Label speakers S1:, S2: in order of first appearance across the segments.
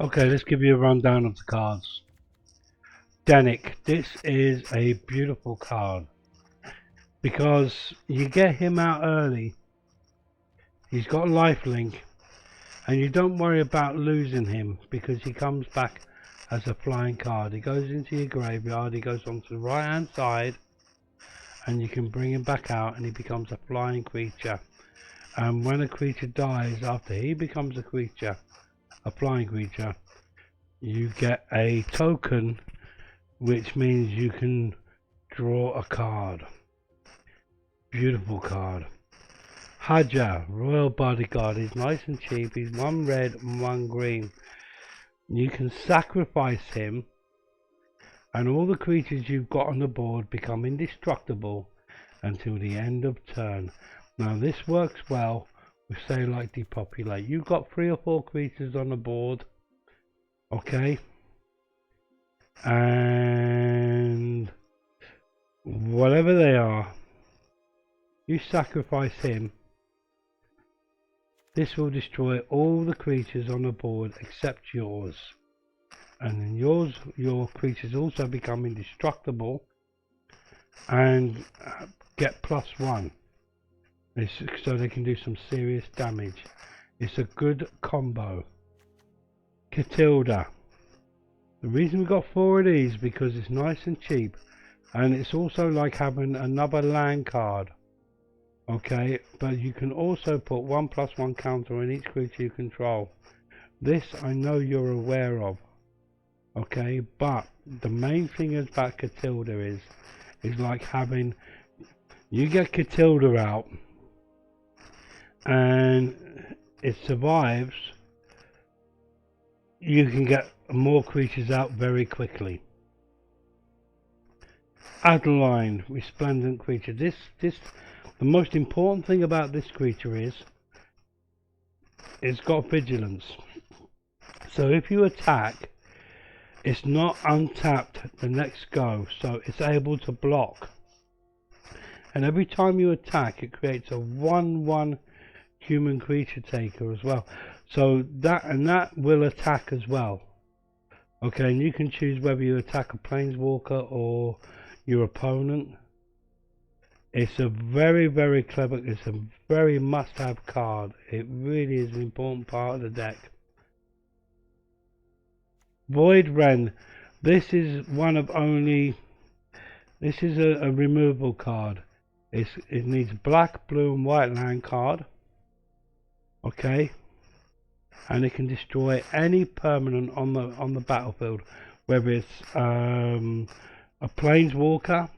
S1: Okay, let's give you a rundown of the cards. Danik, this is a beautiful card because you get him out early. He's got lifelink, and you don't worry about losing him because he comes back as a flying card. He goes into your graveyard, he goes onto the right hand side, and you can bring him back out and he becomes a flying creature. And when a creature dies after he becomes a creature, a flying creature, you get a token, which means you can draw a card. Beautiful card. Haja, Royal Bodyguard. He's nice and cheap. He's one red and one green. You can sacrifice him and all the creatures you've got on the board become indestructible until the end of turn. Now this works well with, say, like Depopulate. You've got 3 or 4 creatures on the board, okay, and whatever they are, you sacrifice him. This will destroy all the creatures on the board except yours, and then your creatures also become indestructible and get +1. So they can do some serious damage. It's a good combo. Catilda. The reason we got 4 of these because it's nice and cheap, and it's also like having another land card. Okay, but you can also put 1/1 counter on each creature you control. This I know you're aware of. Okay, but the main thing about Catilda is like having, you get Catilda out and it survives, you can get more creatures out very quickly. Adeline, resplendent creature. The most important thing about this creature is it's got vigilance. So if you attack, it's not untapped the next go, so it's able to block. And every time you attack, it creates a 1/1 human creature taker as well. So that will attack as well. Okay, and you can choose whether you attack a planeswalker or your opponent. It's a very, very clever, it's a very must-have card. It really is an important part of the deck. Void Rend. This is one of only, this is a removal card. It needs black, blue and white land card. Okay, and it can destroy any permanent on the battlefield, whether it's a planeswalker,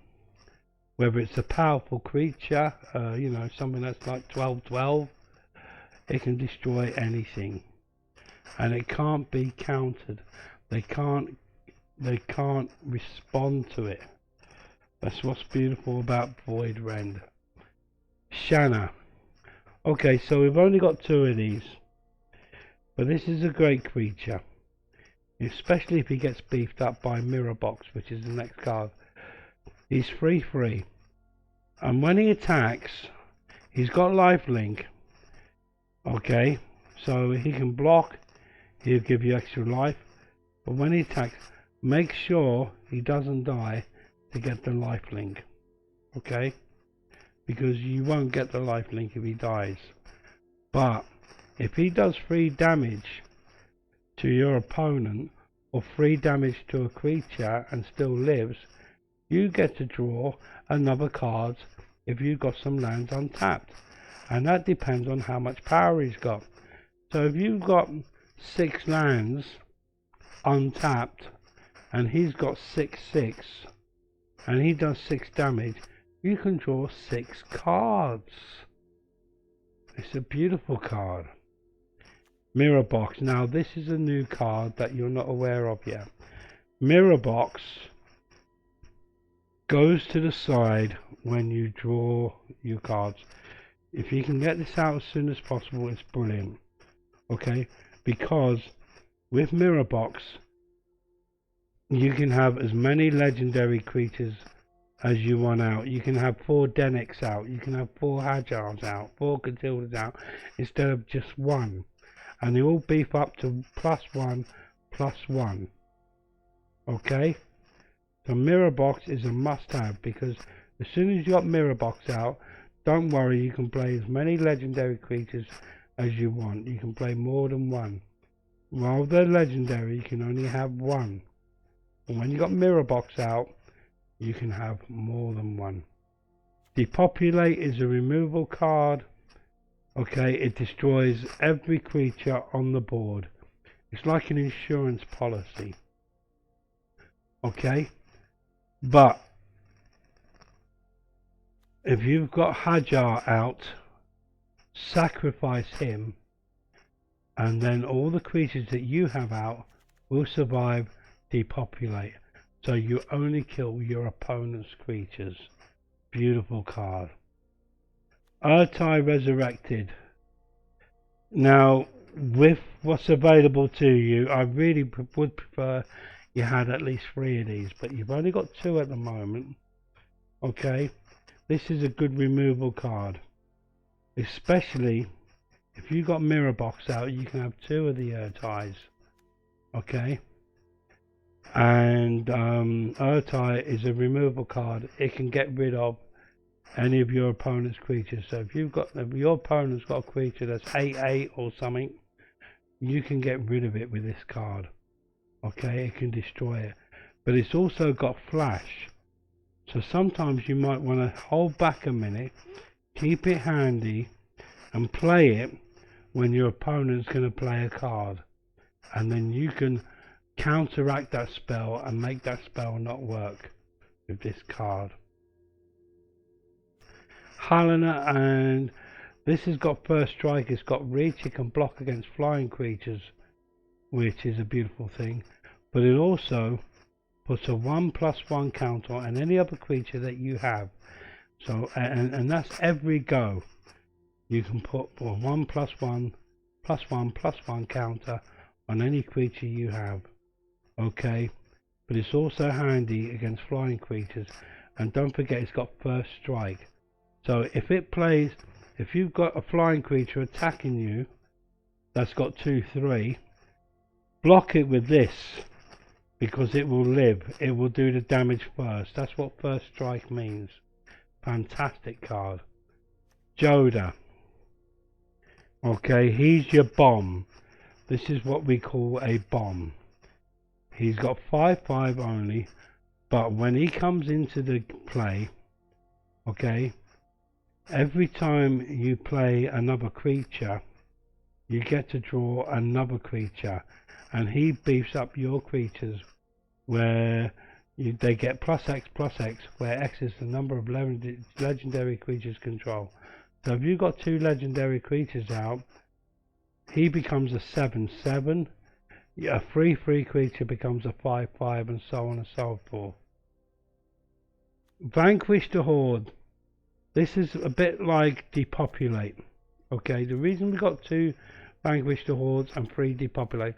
S1: whether it's a powerful creature, you know, something that's like 12/12. It can destroy anything, and it can't be countered. They can't respond to it. That's what's beautiful about Void Rend. Shanna. Okay, so we've only got 2 of these, but this is a great creature, especially if he gets beefed up by Mirror Box, which is the next card. He's 3/3, and when he attacks, he's got lifelink. Okay, so he can block, he'll give you extra life, but when he attacks, make sure he doesn't die to get the lifelink. Okay, because you won't get the lifelink if he dies. But if he does 3 damage to your opponent or 3 damage to a creature and still lives, you get to draw another card if you've got some lands untapped, and that depends on how much power he's got. So if you've got 6 lands untapped and he's got 6/6 and he does 6 damage, you can draw 6 cards. It's a beautiful card. Mirror Box. Now this is a new card that you're not aware of yet. Mirror Box goes to the side when you draw your cards. If you can get this out as soon as possible, it's brilliant. Okay, because with Mirror Box you can have as many legendary creatures as you want out. You can have 4 Deniks out, you can have 4 Hajars out, 4 Catildas out, instead of just 1. And they all beef up to +1, +1. Okay, so mirror box is a must-have, because as soon as you got mirror box out, don't worry, you can play as many legendary creatures as you want. You can play more than one. While they're legendary, you can only have one. And when you got mirror box out, you can have more than one. Depopulate is a removal card. Okay, it destroys every creature on the board. It's like an insurance policy. Okay, but if you've got Hajar out, sacrifice him, and then all the creatures that you have out will survive depopulate. So you only kill your opponent's creatures. Beautiful card. Ertai Resurrected. Now, with what's available to you, I really would prefer you had at least 3 of these, but you've only got 2 at the moment. Okay, this is a good removal card, especially if you got mirror box out. You can have 2 of the Ertais. Okay, and Ertai is a removal card. It can get rid of any of your opponent's creatures. So if your opponent's got a creature that's 8/8 or something, you can get rid of it with this card. Okay, it can destroy it, but it's also got flash. So sometimes you might want to hold back a minute, keep it handy, and play it when your opponent's going to play a card, and then you can counteract that spell and make that spell not work with this card. Helena, and this has got first strike, it's got reach, it can block against flying creatures, which is a beautiful thing, but it also puts a 1/1 counter on any other creature that you have. So and that's every go. You can put a 1/1/1/1 counter on any creature you have. Okay, but it's also handy against flying creatures, and don't forget it's got first strike. So if you've got a flying creature attacking you that's got 2/3, block it with this, because it will live. It will do the damage first. That's what first strike means. Fantastic card. Joda. Okay, he's your bomb. This is what we call a bomb. He's got 5/5 only, but when he comes into the play, okay, every time you play another creature, you get to draw another creature, and he beefs up your creatures where they get +X/+X, where X is the number of legendary creatures control. So if you've got 2 legendary creatures out, he becomes a 7/7, a 3/3 creature becomes a 5/5, and so on and so forth. Vanquish the Horde. This is a bit like Depopulate. Okay, the reason we got 2 Vanquish the Hordes and 3 Depopulate.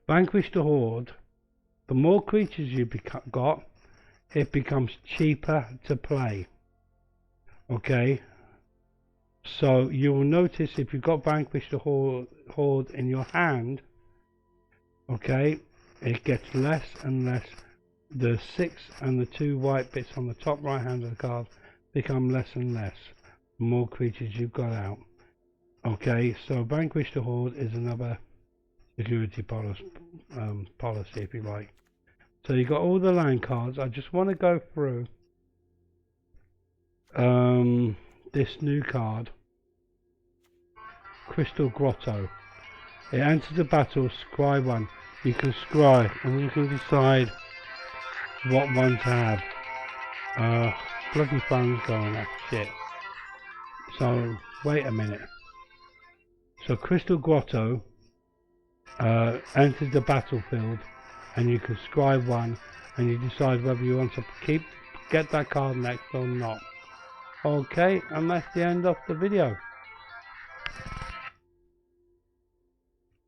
S1: Vanquish the Horde, the more creatures you got, it becomes cheaper to play. Okay, so you will notice if you've got Vanquish the Horde in your hand, okay, it gets less and less. The 6 and the 2 white bits on the top right hand of the card become less and less the more creatures you've got out. Okay, so Vanquish the Horde is another security policy, if you like. So you got all the land cards. I just want to go through this new card, Crystal Grotto. It enters the battle, scry 1. You can scry and you can decide what one to have. Bloody phone's going up, shit. So wait a minute. So Crystal Grotto enters the battlefield, and you can scry 1, and you decide whether you want to get that card next or not. Okay, and that's the end of the video.